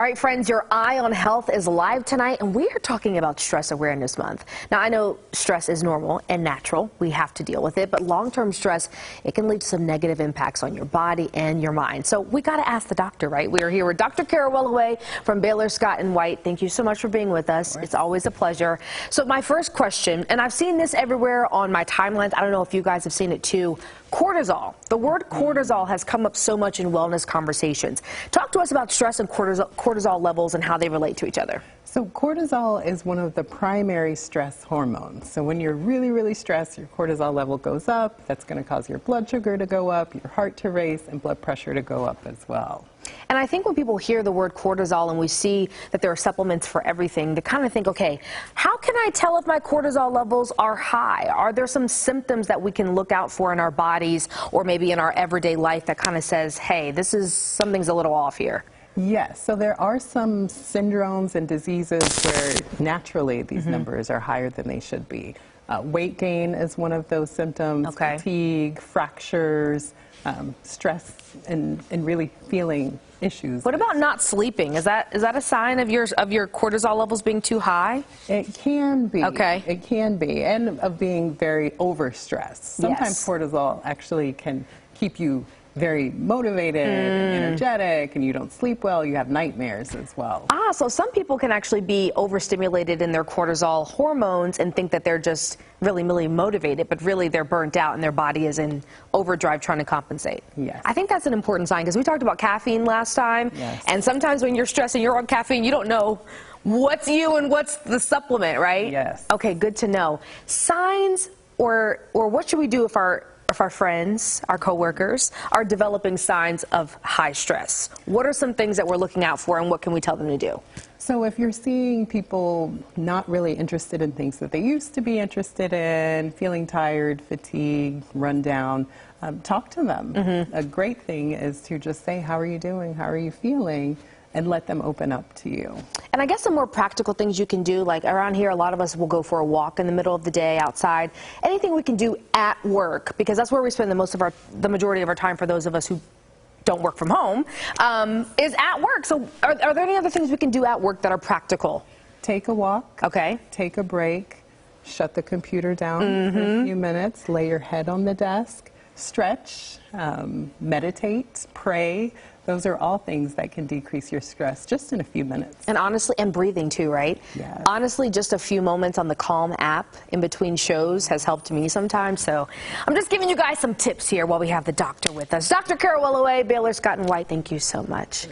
All right, friends, your Eye on Health is live tonight, and we are talking about Stress Awareness Month. Now, I know stress is normal and natural. We have to deal with it, but long-term stress, it can lead to some negative impacts on your body and your mind. So we got to ask the doctor, right? We are here with Dr. Nwelue from Baylor Scott White. Thank you so much for being with us. It's always a pleasure. So my first question, and I've seen this everywhere on my timelines. I don't know if you guys have seen it too. Cortisol. The word cortisol has come up so much in wellness conversations. Talk to us about stress and cortisol levels and how they relate to each other. So cortisol is one of the primary stress hormones. So when you're really, really stressed, your cortisol level goes up. That's going to cause your blood sugar to go up, your heart to race, and blood pressure to go up as well. And I think when people hear the word cortisol and we see that there are supplements for everything, they kind of think, okay, how can I tell if my cortisol levels are high? Are there some symptoms that we can look out for in our bodies or maybe in our everyday life that kind of says, hey, something's a little off here? Yes, so there are some syndromes and diseases where naturally these numbers are higher than they should be. Weight gain is one of those symptoms, fatigue, fractures, stress, and really feeling issues. What about not sleeping? Is that a sign of your cortisol levels being too high? It can be. Okay. It can be, and of being very overstressed. Sometimes cortisol actually can keep you very motivated and energetic, and you don't sleep well, you have nightmares as well. So some people can actually be overstimulated in their cortisol hormones and think that they're just really, really motivated, but really they're burnt out and their body is in overdrive trying to compensate. Yes. I think that's an important sign because we talked about caffeine last time, and sometimes when you're stressed and you're on caffeine, you don't know what's you and what's the supplement, right? Yes. Okay, good to know. Signs or what should we do if our friends, our coworkers, are developing signs of high stress? What are some things that we're looking out for, and what can we tell them to do? So if you're seeing people not really interested in things that they used to be interested in, feeling tired, fatigued, run down, talk to them. A great thing is to just say, how are you doing? How are you feeling? And let them open up to you. And I guess some more practical things you can do, like around here, a lot of us will go for a walk in the middle of the day outside. Anything we can do at work, because that's where we spend the majority of our time for those of us who don't work from home, is at work. So are there any other things we can do at work that are practical? Take a walk. Okay. Take a break. Shut the computer down for a few minutes. Lay your head on the desk. Stretch. Meditate. Pray. Those are all things that can decrease your stress just in a few minutes. And honestly, and breathing too, right? Yes. Honestly, just a few moments on the Calm app in between shows has helped me sometimes. So I'm just giving you guys some tips here while we have the doctor with us. Dr. Nwelue, Baylor Scott White, thank you so much.